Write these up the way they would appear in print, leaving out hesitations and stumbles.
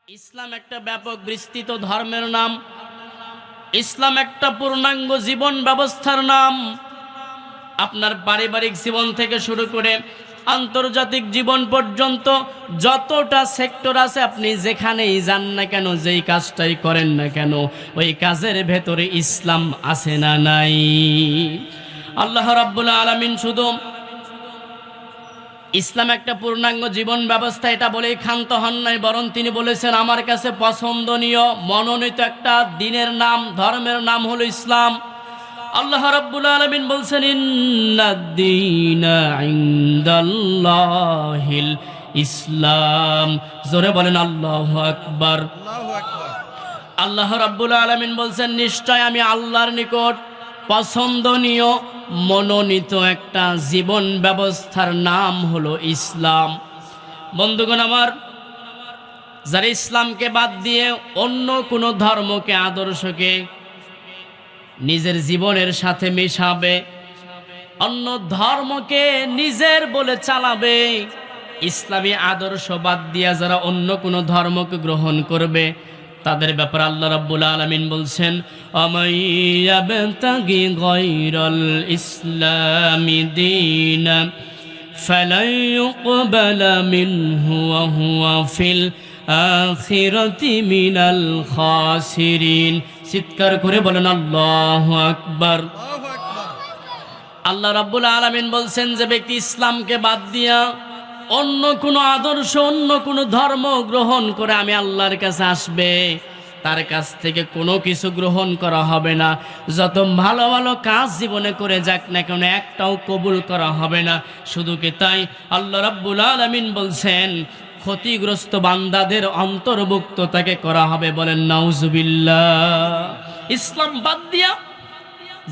ইসলাম একটা ব্যাপক বিস্তৃত ধর্মের নাম। ইসলাম একটা পূর্ণাঙ্গ জীবন ব্যবস্থার নাম। আপনার পারিবারিক জীবন থেকে শুরু করে আন্তর্জাতিক জীবন পর্যন্ত যতটা সেক্টর আছে, আপনি যেখানেই যান না কেন, যেই কাজটাই করেন না কেন, ওই কাজের ভেতরে ইসলাম আছে না নাই? আল্লাহ রাব্বুল আলামিন শুধু ইসলাম একটা পূর্ণাঙ্গ জীবন ব্যবস্থা এটা বলেই ক্ষান্ত হন নাই, বরং তিনি বলেছেন আমার কাছে পছন্দনীয় মনোনীত একটা দিনের নাম, ধর্মের নাম হলো ইসলাম। আল্লাহ রাব্বুল আলামিন বলছেন ইন্নাদ-দীনা ইনদাল্লাহিল ইসলাম। জোরে বলেন আল্লাহু আকবার। আল্লাহ রাব্বুল আলামিন বলছেন নিশ্চয় আমি আল্লাহর নিকট পছন্দনীয় মনোনীত একটা জীবন ব্যবস্থার নাম হলো ইসলাম। বন্ধুগণ আমার, যারা ইসলামকে বাদ দিয়ে অন্য কোনো ধর্মকে, আদর্শকে নিজের জীবনের সাথে মেশাবে, অন্য ধর্মকে নিজের বলে চালাবে, ইসলামী আদর্শ বাদ দিয়া যারা অন্য কোনো ধর্মকে গ্রহণ করবে, তাদের ব্যাপারে আল্লাহ রাব্বুল আলামিন বলছেন আমাইয়াবতাগি গায়রাল ইসলামি দীনা ফালান ইউকবালা মিনহু ওয়া হুয়া ফিল আখিরাতি মিনাল খাসিরিন। চিৎকার করে বলেন আল্লাহু আকবার। আল্লাহ রাব্বুল আলামিন বলছেন যে ব্যক্তি ইসলামকে বাদ দিয়া অন্য কোনো আদর্শ, অন্য কোনো ধর্ম গ্রহণ করে আমি আল্লাহর কাছে আসবে, তার কাছ থেকে কোনো কিছু গ্রহণ করা হবে না। যত ভালো ভালো কাজ জীবনে করে যাক না কেন, একটাও কবুল করা হবে না। শুধু কি তাই, আল্লাহ রাব্বুল আলামিন বলছেন ক্ষতিগ্রস্ত বান্দাদের অন্তর্ভুক্ত তাকে করা হবে। বলেন নাউজুবিল্লাহ। ইসলাম বাদ দিয়া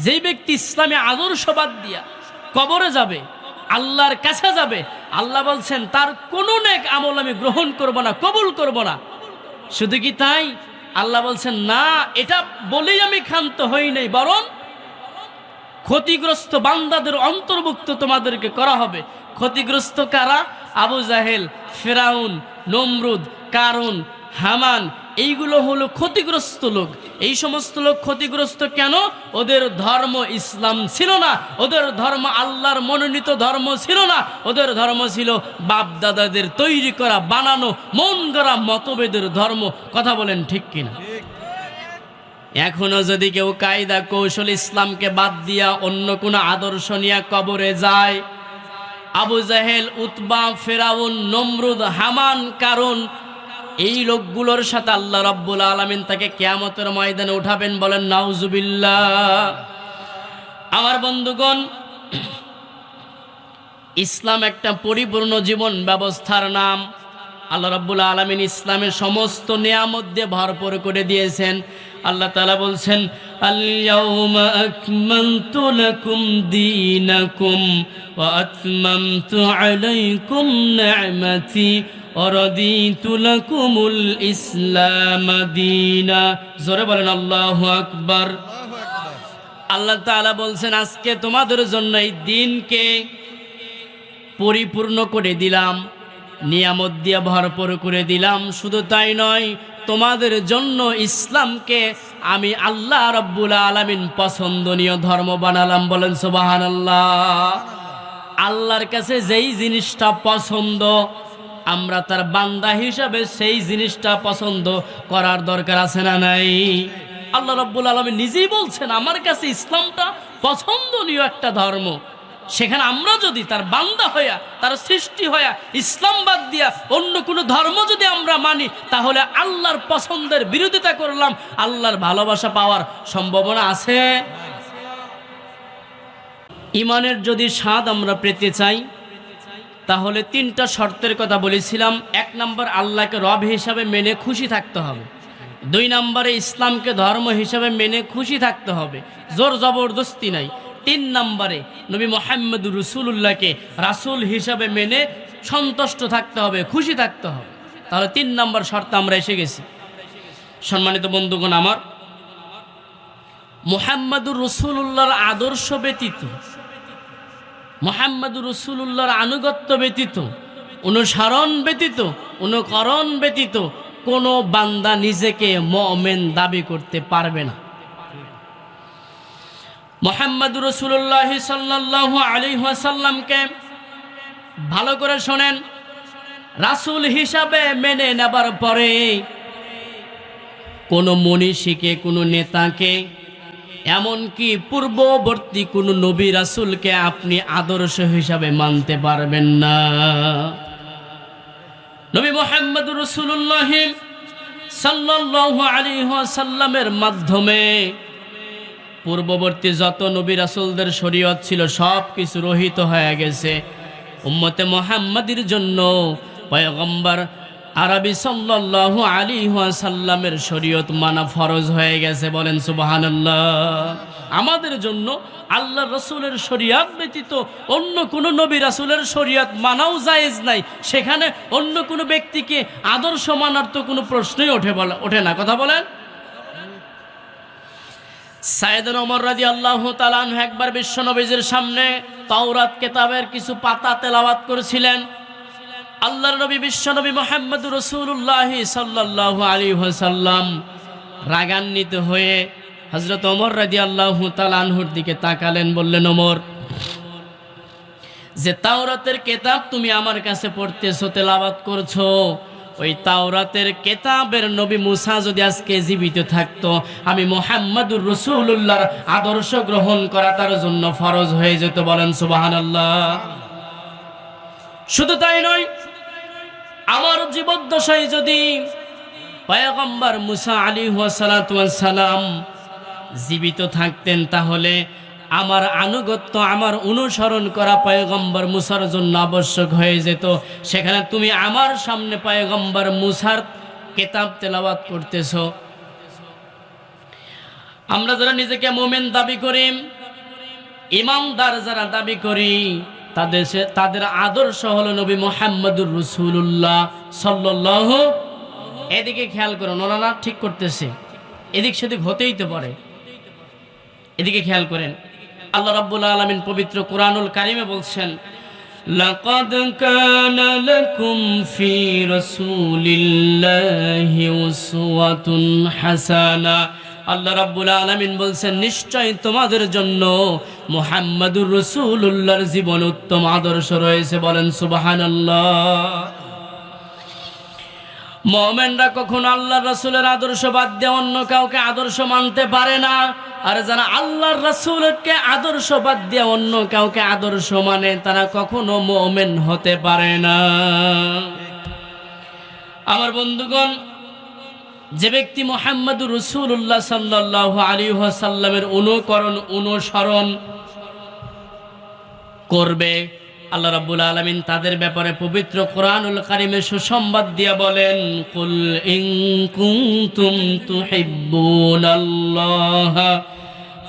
যেই ব্যক্তি ইসলামী আদর্শ বাদ দিয়া কবরে যাবে, আল্লাহর কাছে যাবে, আল্লাহ বলছেন তার কোনো নেক আমল আমি গ্রহণ করব না, কবুল করব না। শুধু কি তাই, আল্লাহ বলছেন না, এটা বলেই আমি ক্ষান্ত হই নাই, বরং ক্ষতিগ্রস্ত বান্দাদের অন্তর্ভুক্ত তোমাদেরকে করা হবে। ক্ষতিগ্রস্ত কারা? আবু জাহেল, ফিরাউন, নমরুদ, কারুন, হামান, এইগুলো হলো ক্ষতিগ্রস্ত লোক। এই সমস্ত লোক ক্ষতিগ্রস্ত কেন? ওদের ধর্ম ইসলাম ছিল না, ওদের ধর্ম আল্লাহর মনোনীত ধর্ম ছিল না, ওদের ধর্ম ছিল বাপ দাদাদের তৈরি করা, বানানো, মন গড়া মতভেদের ধর্ম। কথা বলেন ঠিক কিনা? এখনো যদি কেউ কায়দা কৌশল ইসলামকে বাদ দিয়া অন্য কোনো আদর্শ নিয়ে কবরে যায়, আবু জাহেল, উতবা, ফিরাউন, নমরুদ, হামান, কারুন, এই লোকগুলোর সাথে আল্লাহ রাব্বুল আলামিন তাকে কিয়ামতের ময়দানে উঠাবেন। বলেন নাউজুবিল্লাহ। আমার বন্ধুগণ, ইসলাম একটা পরিপূর্ণ জীবন ব্যবস্থার নাম। আল্লাহ রাব্বুল আলামিন ইসলামের সমস্ত নিয়ামত দিয়ে ভরপুর করে দিয়েছেন। আল্লাহ তাআলা বলছেন আল ইয়াউমা আকমালতু লাকুম দীনাকুম ওয়া আতমামতু আলাইকুম নি'মাতি ওয়া রাদিতু লাকুমুল ইসলাম দীনা। জোরে বলেন আল্লাহু আকবার। আল্লাহ তাআলা বলছেন আজকে তোমাদের জন্য এই দিনকে পরিপূর্ণ করে দিলাম, নিয়ামত দিয়ে ভরপুর করে দিলাম। শুধু তাই নয়, তোমাদের জন্য ইসলামকে আমি আল্লাহ রাব্বুল আলামিন পছন্দনীয় ধর্ম বানালাম। বলেন সুবহানাল্লাহ। আল্লাহর কাছে যেই জিনিসটা পছন্দ, আমরা তার বান্দা হিসাবে সেই জিনিসটা পছন্দ করার দরকার আছে না নাই? আল্লাহ রাব্বুল আলামিন নিজেই বলছেন আমার কাছে ইসলামটা পছন্দনীয় একটা ধর্ম। সেখানে আমরা যদি তার বান্দা হইয়া, তার সৃষ্টি হইয়া ইসলাম বাদ দিয়া অন্য কোনো ধর্ম যদি আমরা মানি, তাহলে আল্লাহর পছন্দের বিরোধিতা করলাম। আল্লাহর ভালোবাসা পাওয়ার সম্ভাবনা আছে? ইমানের যদি স্বাদ আমরা পেতে চাই, তাহলে তিনটা শর্তের কথা বলেছিলাম। 1 নম্বর, আল্লাহকে রব হিসাবে মেনে খুশি থাকতে হবে। 2 নম্বরে, ইসলামকে ধর্ম হিসাবে মেনে খুশি থাকতে হবে, জোর জবরদস্তি নাই। 3 নম্বরে, নবী মুহাম্মদুর রাসূলুল্লাহকে রাসূল হিসাবে মেনে সন্তুষ্ট থাকতে হবে, খুশি থাকতে হবে। তাহলে 3 নম্বর শর্তে আমরা এসে গেছি। সম্মানিত বন্ধুগণ আমার, মুহাম্মদুর রাসূলুল্লাহর আদর্শ ব্যতীত, মুহাম্মদুর রাসূলুল্লাহর আনুগত্য ব্যতীত, অনুসরণ ব্যতীত, অনুকরণ ব্যতীত কোনো বান্দা নিজেকে মুমিন দাবি করতে পারবে না। মুহাম্মদুর রাসূলুল্লাহ সাল্লাল্লাহু আলাইহি ওয়াসাল্লামকে ভালো করে শোনেন, রাসূল হিসাবে মেনে নেবার পরে কোনো মনীষীকে, কোনো নেতাকে, এমনকি পূর্ববর্তী কোনো নবী রাসূলকে আপনি আদর্শ হিসাবে মানতে পারবেন না। নবী মুহাম্মদুর রাসূলুল্লাহ সাল্লাল্লাহু আলাইহি ওয়াসাল্লামের মাধ্যমে পূর্ববর্তী যত নবী রাসূলদের শরীয়ত ছিল সব কিছু রহিত হয়ে গেছে। উম্মতে মুহাম্মাদির জন্য পয়গম্বর আরবি সাল্লাল্লাহু আলাইহি ওয়াসাল্লামের শরীয়ত মানা ফরজ হয়ে গেছে। বলেন সুবহানাল্লাহ। আমাদের জন্য আল্লাহর রাসূলের শরীয়ত ব্যতীত অন্য কোনো নবী রাসূলের শরীয়ত মানাও জায়েজ নাই। সেখানে অন্য কোনো ব্যক্তিকে আদর্শ মানার তো কোনো প্রশ্নই ওঠে না। কথা বলেন। সাইয়েদনা ওমর রাদিয়াল্লাহু তাআলা আনহু একবার বিশ্বনবীর সামনে তাওরাত কিতাবের কিছু পাতা তেলাওয়াত করেছিলেন। আল্লাহর নবী বিশ্বনবী মুহাম্মদুর রাসূলুল্লাহ সাল্লাল্লাহু আলাইহি ওয়াসাল্লাম রাগান্বিত হয়ে হযরত ওমর রাদিয়াল্লাহু তাআলা আনহুর দিকে তাকালেন, বললেন, ওমর, যে তাওরাতের কিতাব তুমি আমার কাছে পড়তেছো, তেলাওয়াত করছো, ওই তাওরাতের কিতাবের নবী মুসা যদি আজকে জীবিত থাকতো, আমি মুহাম্মদুর রাসূলুল্লাহর আদর্শ গ্রহণ করা তার জন্য ফরজ হয়ে যেত। বলেন সুবহানাল্লাহ। শুধু তাই নয়, আমার জীবদ্দশায় যদি পয়গম্বর মুসা আলাইহিস সালাতু ওয়াস সালাম জীবিত থাকতেন, তাহলে আমার আনুগত্য, আমার অনুসরণ করা পয়গম্বর মুসার জন্য আবশ্যক হয়ে যেত। সেখানে তুমি আমার সামনে পয়গম্বর মুসার কিতাব তেলাওয়াত করতেছো। আমরা যারা নিজেকে মুমিন দাবি করি, ইমানদার যারা দাবি করি, তাদের আদর্শ হলো নবী মুহাম্মদুর রাসূলুল্লাহ সাল্লাল্লাহু। এদিকে খেয়াল করুন, ওনারা ঠিক করতেছে, এদিক সেদিক হতেই তো পারে। এদিকে খেয়াল করেন, আল্লাহ রাব্বুল আলামিন পবিত্র কোরআনুল কারীমে বলছেন, লাকাদ কানা লাকুম ফি রাসূলিল্লাহি উসওয়াতুন হাসানা। আল্লাহ রাব্বুল আলামিন বলছেন, নিশ্চয় তোমাদের জন্য মুহাম্মদুর রাসূলুল্লাহর জীবন উত্তম আদর্শ রয়েছে। বলেন সুবহানাল্লাহ। মুমিনরা কখনো আল্লাহর রাসূলের আদর্শ বাদ দিয়ে অন্য কাউকে আদর্শ মানতে পারে না। আর যারা আল্লাহর রাসূলকে আদর্শ বাদ দিয়ে অন্য কাউকে আদর্শ মানে, তারা কখনো মুমিন হতে পারে না। আমার বন্ধুগণ, যে ব্যক্তি মুহাম্মদুর রাসূলুল্লাহ সাল্লাল্লাহু আলাইহি ওয়াসাল্লামের অনুসরণ করবে, আল্লাহ রাব্বুল আলামিন তাদের ব্যাপারে পবিত্র কোরআনুল কারীমে সুসংবাদ দিয়ে বলেন, কুল ইন কুনতুম তুহিব্বুনাল্লাহ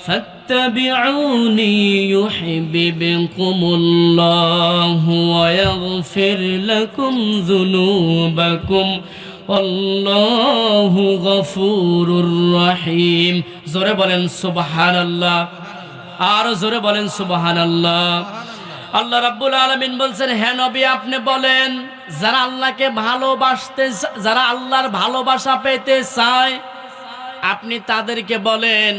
ফাত্তাবিউনি ইউহিব্বুকুমুল্লাহু ওয়া ইয়াগফির লাকুম যুনুবাকুম আল্লাহু গফুরুর রহিম। জোরে বলেন সুবহানাল্লাহ, আর জোরে বলেন সুবহানাল্লাহ। আল্লাহ রাব্বুল আলামিন বলছেন, হে নবী, আপনি বলেন, যারা আল্লাহকে ভালোবাসতে, যারা আল্লাহর ভালোবাসা পেতে চায়, আপনি তাদেরকে বলেন,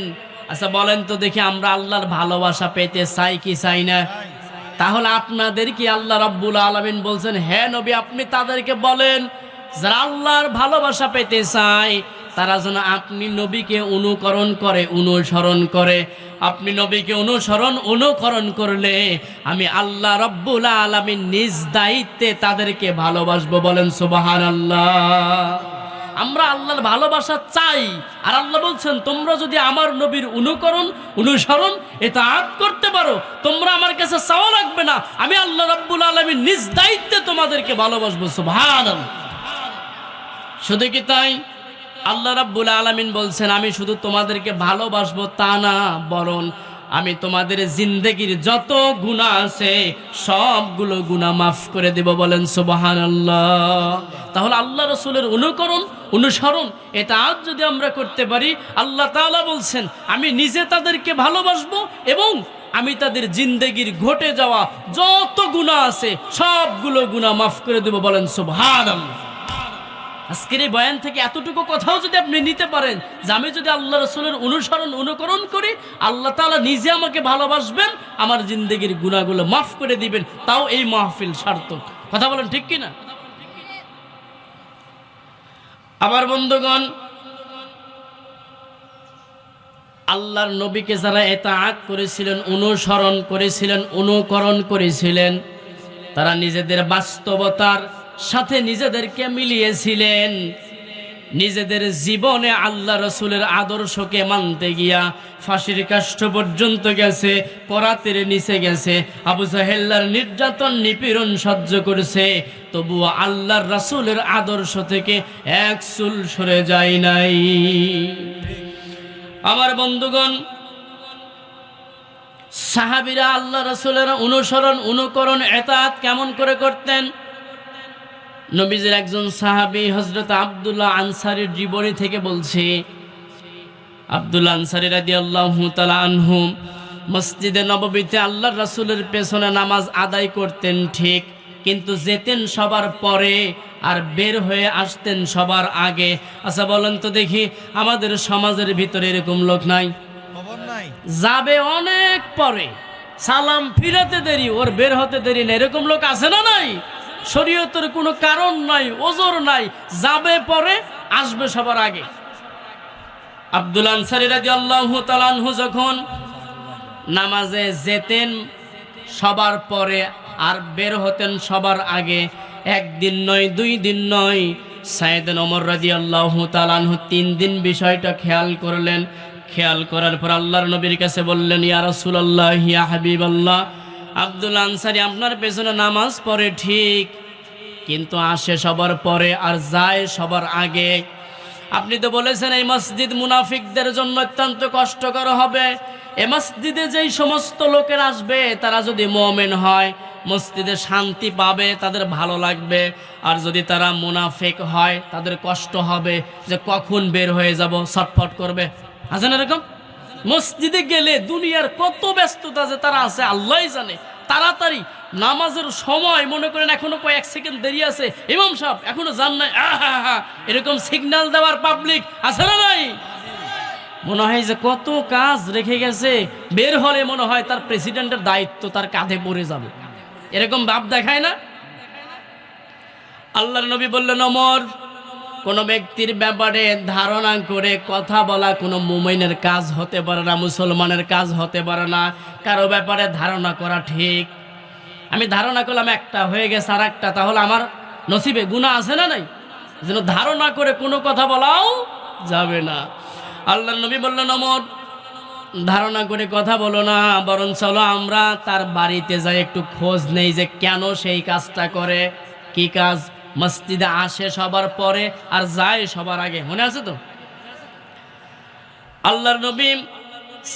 আচ্ছা বলেন তো দেখি, আমরা আল্লাহর ভালোবাসা পেতে চাই কি চাই না? তাহলে আপনাদের কি আল্লাহ রাব্বুল আলামিন বলছেন, হে নবী, আপনি তাদেরকে বলেন, যারা আল্লাহর ভালোবাসা পেতে চায় তারা যেন আপনি নবীকে অনুসরণ করে। আপনি নবীকে অনুকরণ করলে আমি আল্লাহ রাব্বুল আলামিন নিজ দায়িত্বে তাদেরকে ভালোবাসবো। বলেন সুবহানাল্লাহ। আমরা আল্লাহর ভালোবাসা চাই, আর আল্লাহ বলছেন, তোমরা যদি আমার নবীর অনুসরণ ইতাআত করতে পারো, তোমরা আমার কাছে চাওয়া লাগবে না, আমি আল্লাহ রাব্বুল আলামিন নিজ দায়িত্বে তোমাদেরকে ভালোবাসবো। সুবহানাল্লাহ। শুধু কি তাই? আল্লাহ রাব্বুল আলামিন বলছেন, আমি শুধু তোমাদেরকে ভালোবাসবো তা না, বরং আমি তোমাদের জিন্দেগির যত গুনাহ আছে সবগুলো গুনাহ মাফ করে দেব। বলেন সুবহানাল্লাহ। তাহলে আল্লাহ রাসূলের অনুসরণ এটা আজ যদি আমরা করতে পারি, আল্লাহ তাআলা বলছেন, আমি নিজে তাদেরকে ভালোবাসবো এবং আমি তাদের জিন্দেগির ঘটে যাওয়া যত গুনাহ আছে সবগুলো গুনাহ মাফ করে দেব। বলেন সুবহানাল্লাহ। আজকের এই বয়ান থেকে এতটুকু কথাও যদি আপনি নিতে পারেন যে আমি যদি আল্লাহ রসুলের অনুকরণ করি, আল্লাহ তাআলা নিজে আমাকে ভালোবাসবেন, আমার জিন্দগির গুনাহগুলো মাফ করে দিবেন, তাও এই মাহফিল সার্থক। কথা বলেন ঠিক কিনা? আমার বন্ধুগণ, আল্লাহর নবীকে যারা ইতাআত করেছিলেন, অনুকরণ করেছিলেন, তারা নিজেদের বাস্তবতার সাথে নিজেদেরকে মিলিয়েছিলেন। নিজেদের জীবনে আল্লাহ রসুলের আদর্শকে মানতে গিয়া ফাঁসির কাষ্ঠ পর্যন্ত গেছে, করাতের নিচে গেছে, আবু জাহেল্লার নির্যাতন নিপীড়ন সহ্য করেছে, তবুও আল্লাহর রসুলের আদর্শ থেকে এক চুল সরে যায় নাই। আমার বন্ধুগণ, সাহাবীরা আল্লাহ রসুলের অনুকরণ ইতাআত কেমন করে করতেন? নবীজির একজন সাহাবী হযরত আব্দুল্লাহ আনসারীর জীবনী থেকে বলছি। আব্দুল্লাহ আনসারী রাদিয়াল্লাহু তাআলা আনহু মসজিদে নববীতে আল্লাহর রাসূলের পেছনে নামাজ আদায় করতেন ঠিক, কিন্তু যেতেন সবার পরে আর বের হয়ে আসতেন সবার আগে। আচ্ছা বলেন তো দেখি, আমাদের সমাজের ভিতরে এরকম লোক নাই? যাবে অনেক পরে, সালাম ফিরাতে দেরি, ওর বের হতে দেরি না, এরকম লোক আছে না নাই? শরীয়তের কোনো কারণ নাই, ওজর নাই, যাবে পরে, আসবে সবার আগে। আব্দুল আনসারী রাদিয়াল্লাহু তাআলা আনহু যখন নামাজে যেতেন সবার পরে আর বের হতেন সবার আগে, একদিন নয়, 2 দিন নয়, সাইয়েদনা ওমর রাদিয়াল্লাহু তাআলা আনহু 3 দিন বিষয়টা খেয়াল করলেন। খেয়াল করার পর আল্লাহর নবীর কাছে বললেন, ইয়া রাসূলুল্লাহ, ইয়া হাবিবাল্লাহ, আব্দুল আনসারী আপনার পেছনে নামাজ পড়ে ঠিক, কিন্তু আসে সবার পরে আর যায় সবার আগে। আপনি তো বলেছেন এই মসজিদ মুনাফিকদের জন্য অত্যন্ত কষ্টকর হবে। এই মসজিদে যেই সমস্ত লোকের আসবে তারা যদি মুমিন হয়, মসজিদে শান্তি পাবে, তাদের ভালো লাগবে। আর যদি তারা মুনাফিক হয়, তাদের কষ্ট হবে যে কখন বের হয়ে যাব, ছটফট করবে। আছেন এরকম? মসজিদে গেলে দুনিয়ার কত ব্যস্ততা যে তারা আছে আল্লাহই জানে। তাড়াতাড়ি নামাজের সময় মনে করেন এখনো কয়েক সেকেন্ড দেরি আছে, ইমাম সাহেব এখনো যান নাই, এরকম সিগন্যাল দেওয়ার পাবলিক আছে না নাই? মনে হয় যে কত কাজ রেখে গেছে, বের হলে মনে হয় তার প্রেসিডেন্টের দায়িত্ব তার কাঁধে পড়ে যাবে, এরকম ভাব দেখায় না? আল্লাহর নবী বললেন, ওমর, কোনো ব্যক্তির ব্যাপারে ধারণা করে কথা বলা কোনো মুমিনের কাজ হতে পারে না, মুসলমানের কাজ হতে পারে না। কারো ব্যাপারে ধারণা করা ঠিক, আমি ধারণা করলাম একটা হয়ে গেছে আর একটা, তাহলে আমার নসিবে গুনাহ আছে না নাই? যেন ধারণা করে কোনো কথা বলাও যাবে না। আল্লাহর নবী বললেন, ওমর, ধারণা করে কথা বলো না, বরং চলো আমরা তার বাড়িতে যাই, একটু খোঁজ নেই যে কেন সেই কাজটা করে। কি কাজ? মসজিদে আসে সবার পরে আর যায় সবার আগে, মনে আছে তো? আল্লাহর নবী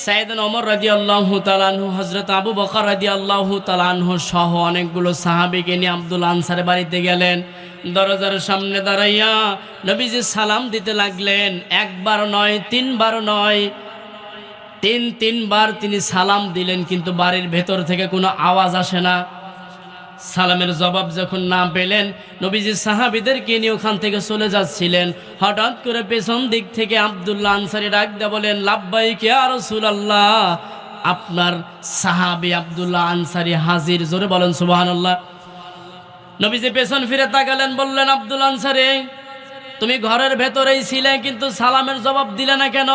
সাইয়েদনা ওমর রাদিয়াল্লাহু তাআলা আনহু, হযরত আবু বকর রাদিয়াল্লাহু তাআলা আনহু সহ অনেকগুলো সাহাবীকে নিয়ে আব্দুল আনসারের বাড়িতে গেলেন। দরজার সামনে দাঁড়াইয়া নবীজি সালাম দিতে লাগলেন। একবার নয়, 3 বার নয়, 3বার তিনি সালাম দিলেন, কিন্তু বাড়ির ভেতর থেকে কোনো আওয়াজ আসে না। সালামের জবাব যখন না পেলেন, নবীজি সাহাবীদেরকে নিয়ে ওখান থেকে চলে যাচ্ছিলেন। হঠাৎ করে পেছন দিক থেকে আব্দুল্লাহ আনসারী ডাক দিয়ে বলেন, লাব্বাইক ইয়া রাসূলুল্লাহ, আপনার সাহাবী আব্দুল্লাহ আনসারী হাজির। জোরে বলেন সুবহানাল্লাহ। নবীজি পেছন ফিরে তাকালেন, বললেন, আব্দুল আনসারী, তুমি ঘরের ভেতরেই ছিলে, কিন্তু সালামের জবাব দিলে না কেন?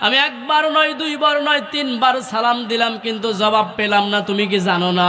আমি 1 বার নয়, 2 বার নয়, 3 বার সালাম দিলাম, কিন্তু জবাব পেলাম না। তুমি কি জানো না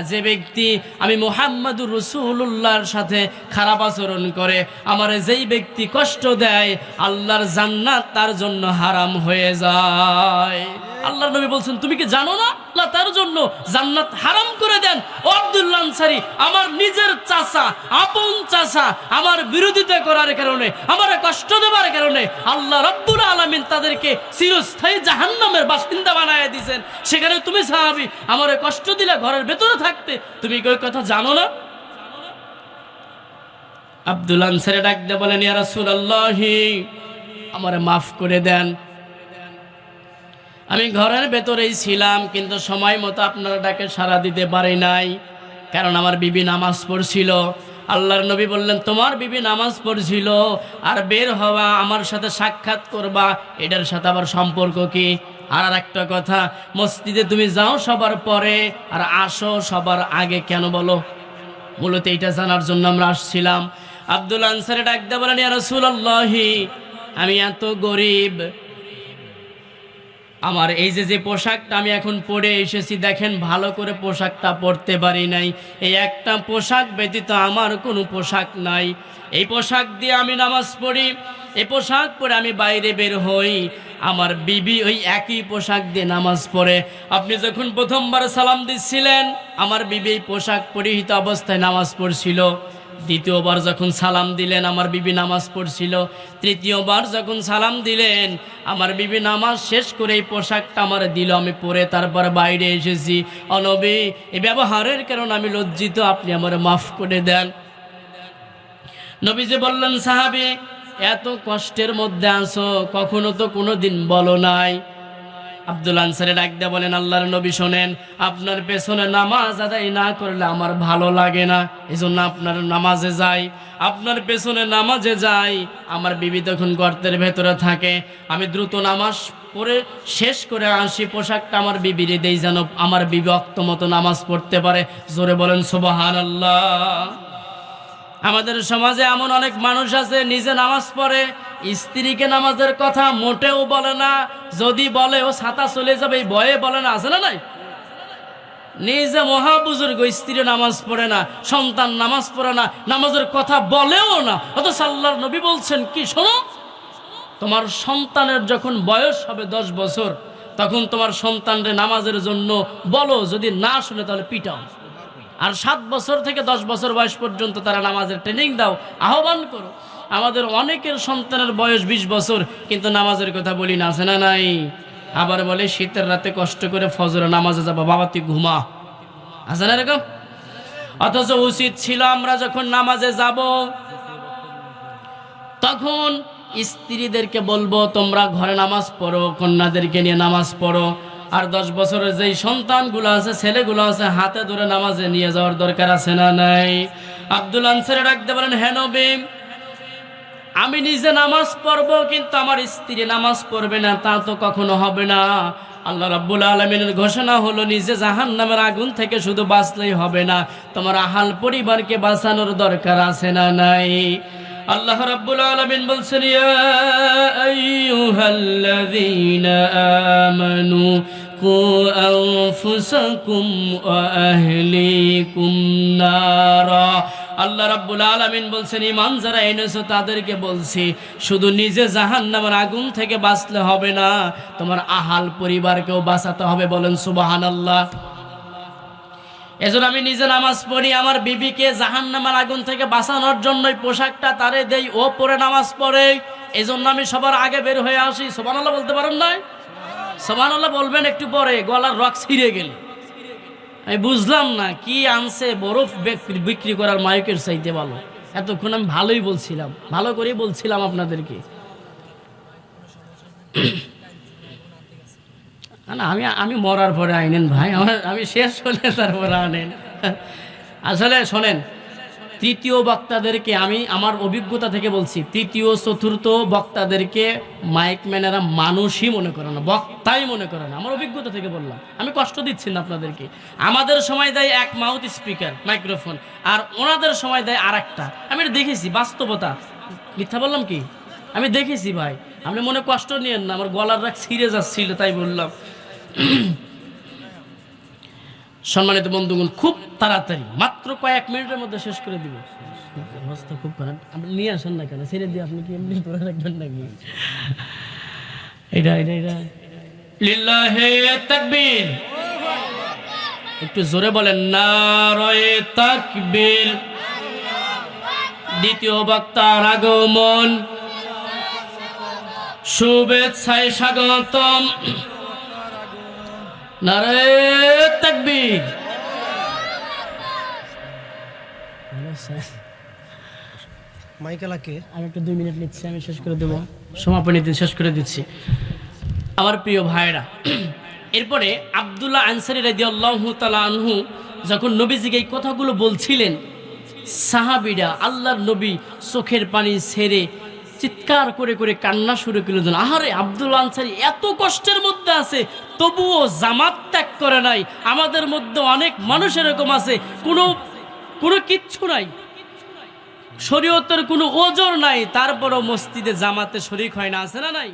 যে ব্যক্তি আমি মুহাম্মদুর রাসূলুল্লাহর সাথে খারাপ আচরণ করে, আমার যেই ব্যক্তি কষ্ট দেয়, আল্লাহর জান্নাত তার জন্য হারাম হয়ে যায়। আল্লাহর নবী বলছেন, তুমি কি জানো না আল্লাহ তার জন্য জান্নাত হারাম করে দেন? ও আব্দুল্লাহ আনসারী, আমার নিজের চাচা, আপন চাচা, আমার বিরোধিতা করার কারণে, আমার কষ্ট দেওয়ার কারণে আল্লাহ রাব্বুল আলামিন তাদেরকে চিরস্থায়ী জাহান্নামের বাসিন্দা বানায় দিয়েছেন। সেখানে তুমি সাহাবী আমার কষ্ট দিলে ঘরের ভেতরে থাকতে, তুমি কি ওই কথা জানো না? আব্দুল আনসারী ডাক দিয়ে বলেন, ইয়া রাসূলুল্লাহ, আমারে মাফ করে দেন, আমি ঘরের ভেতরেই ছিলাম, কিন্তু সময় মতো আপনার ডাকে সাড়া দিতে পারি নাই, কারণ আমার বিবি নামাজ পড়ছিল। আল্লাহর নবী বললেন, তোমার বিবি নামাজ পড়ছিল আর বের হওয়া আমার সাথে সাক্ষাৎ করবা, এটার সাথে আবার সম্পর্ক কি? আর একটা কথা, মসজিদে তুমি যাও সবার পরে আর আসো সবার আগে কেন বলো? মূলত এইটা জানার জন্য আমরা আসছিলাম। আব্দুল আনসারী ডাক দিয়ে বলেন, ইয়া রাসূলুল্লাহি, আমি এত গরিব, আমার এই যে পোশাকটা আমি এখন পরে এসেছি, দেখেন ভালো করে পোশাকটা পরতে পারি নাই, এই একটা পোশাক ব্যতীত আমার কোনো পোশাক নাই, এই পোশাক দিয়ে আমি নামাজ পড়ি, এই পোশাক পরে আমি বাইরে বের হই, আমার বিবি ওই একই পোশাক দিয়ে নামাজ পড়ে। আপনি যখন প্রথমবার সালাম দিচ্ছিলেন আমার বিবি এই পোশাক পরিহিত অবস্থায় নামাজ পড়ছিল, দ্বিতীয়বার যখন সালাম দিলেন আমার বিবি নামাজ পড়ছিল, তৃতীয়বার যখন সালাম দিলেন আমার বিবি নামাজ শেষ করে এই পোশাকটা আমার দিল, আমি পরে তারপর বাইরে এসেছি। ও নবী, এই ব্যবহারের কারণে আমি লজ্জিত, আপনি আমার মাফ করে দেন। নবীজি বললেন, সাহাবী, এত কষ্টের মধ্যে আছো, কখনো তো কোনো দিন বলো নাই। আব্দুল আনসারী ডাক দিয়ে বলেন, আল্লাহর নবী শোনেন, আপনার পেছনে নামাজ আদায় না করলে আমার ভালো লাগে না, এই জন্য আপনার নামাজে যাই, আপনার পেছনে নামাজে যাই। আমার বিবি তখন গর্তের ভেতরে থাকে, আমি দ্রুত নামাজ পড়ে শেষ করে আসি, পোশাকটা আমার বিবিরে দেই যেন আমার বিবি ওয়াক্ত মতো নামাজ পড়তে পারে। জোরে বলেন সুবহানাল্লাহ। আমাদের সমাজে এমন অনেক মানুষ আছে নিজে নামাজ পড়ে, স্ত্রীকে নামাজের কথা মোটেও বলে না, যদি বলে ও ছাতা চলে যাবে এই ভয়ে বলে না, আছে না নাই? নিজে মহাবুজুর্গ, স্ত্রী নামাজ পড়ে না, সন্তান নামাজ পড়ে না, নামাজের কথা বলেও না, অথচ আল্লাহর নবী বলছেন কি, শোনো, তোমার সন্তানের যখন বয়স হবে 10 বছর তখন তোমার সন্তানরে নামাজের জন্য বলো, যদি না শুনে তাহলে পিটাও, আর 7 বছর থেকে 10 বছর বয়স পর্যন্ত তারা নামাজের ট্রেনিং দাও, আহ্বান করো। আমাদের অনেকের সন্তানের বয়স 20 বছর কিন্তু নামাজের কথা বলি না, আছে না নাই? আবার বলে শীতের রাতে কষ্ট করে ফজর নামাজে যাবো, বাবা তুই ঘুমা, আছে না এরকম? অথচ উচিত ছিল আমরা যখন নামাজে যাব তখন স্ত্রীদেরকে বলবো তোমরা ঘরে নামাজ পড়ো, কন্যাদেরকে নিয়ে নামাজ পড়ো, আর 10 বছরের যেই সন্তানগুলো আছে, ছেলেগুলো আছে, হাতে ধরে নামাজে নিয়ে যাওয়ার দরকার আছে না নাই? আব্দুল আনসারী ডাকতে বলেন, হে নবী, আমি নিজে নামাজ পড়বো কিন্তু আমার স্ত্রী নামাজ পড়বে না, তা তো কখনো হবে না। আল্লাহ রাব্বুল আলামিনের ঘোষণা হলো, নিজে জাহান্নামের আগুন থেকে শুধু বাঁচলেই হবে না, তোমার আহাল পরিবারকে বাঁচানোর দরকার আছে না নাই? আল্লাহ রাব্বুল আলামিন বলছেন, ইয়া আইয়ুহাল্লাযীনা আমানু কু আনফুসাকুম ওয়া আহলিকুম নারা। আল্লাহ রাব্বুল আলামিন বলছেন, ঈমান যারা এনেছো তাদেরকে বলছি, শুধু নিজে জাহান্নামের আগুন থেকে বাঁচলে হবে না, তোমার আহাল পরিবারকেও বাঁচাতে হবে। বলেন সুবহানাল্লাহ। এজন্য আমি নিজে নামাজ পড়ি, আমার বিবিকে জাহান্নামের আগুন থেকে বাঁচানোর জন্যই পোশাকটা তারে দেই, ও পরে নামাজ পড়ে, এজন্য আমি সবার আগে বের হয়ে আসি। সুবহানাল্লাহ বলতে পারেন না? সুবহানাল্লাহ বলবেন একটু পরে, গলার রক ছিঁড়ে গেলে। আমি বুঝলাম না কি আনছে, বরফ বিক্রি করার মাইকের চাইতে ভালো। এতক্ষণ আমি ভালোই বলছিলাম, ভালো করেই বলছিলাম আপনাদেরকে। না, আমি মরার পরে আইনেন ভাই, আমি শেষ হলে তারপরে আনেন। আসলে শোনেন, তৃতীয় বক্তাদেরকে আমি আমার অভিজ্ঞতা থেকে বলছি, তৃতীয় চতুর্থ বক্তাদেরকে মাইকম্যানেরা মানুষই মনে করে না, বক্তাই মনে করে না। আমার অভিজ্ঞতা থেকে বললাম, আমি কষ্ট দিচ্ছি না আপনাদেরকে। আমাদের সময় দেয় এক মাউথ স্পিকার মাইক্রোফোন, আর ওনাদের সময় দেয় আর একটা। আমি এটা দেখেছি, বাস্তবতা, মিথ্যা বললাম কি? আমি দেখেছি ভাই, আপনি মনে কষ্ট নিয়েন না, আমার গলার রাগ ছিঁড়ে যাচ্ছিল তাই বললাম। সম্মানিত বন্ধুগণ, খুব তাড়াতাড়ি মাত্র কয়েক মিনিটের মধ্যে শেষ করে দিব। অবস্থা খুব খারাপ, আপনি নিয়ে আসেন না কেন? ছেড়ে দিয়ে আপনি কি এমনি ধরে রাখবেন নাকি? এটা লিল্লাহে তাকবীর। একটু জোরে বলেন, নারায়ে তাকবীর। দ্বিতীয় বক্তার আগমন, শুভেচ্ছায় স্বাগতম। নারায়ে তাকবীর। মাইকেলাকে আমি একটু 2 মিনিট নিচ্ছি, আমি শেষ করে দেবো, সমাপনী দিন শেষ করে দিচ্ছি। আমার প্রিয় ভাইরা, এরপরে আব্দুল্লাহ আনসারী রাদিয়াল্লাহু তাআলা আনহু যখন নবীজিকে এই কথাগুলো বলছিলেন, সাহাবীরা আল্লাহর নবী চোখের পানি ছেড়ে চিৎকার করে করে কান্না শুরু করলেন। আহারে আব্দুল আনসারী এত কষ্টের মধ্যে আছে, তবুও জামাত ত্যাগ করে নাই। আমাদের মধ্যে অনেক মানুষ এরকম আছে, কোনো কিচ্ছু নাই, শরীয়তের কোনো ওজর নাই, তারপরও মসজিদে জামাতে শরীক হয় না, আছে না নাই?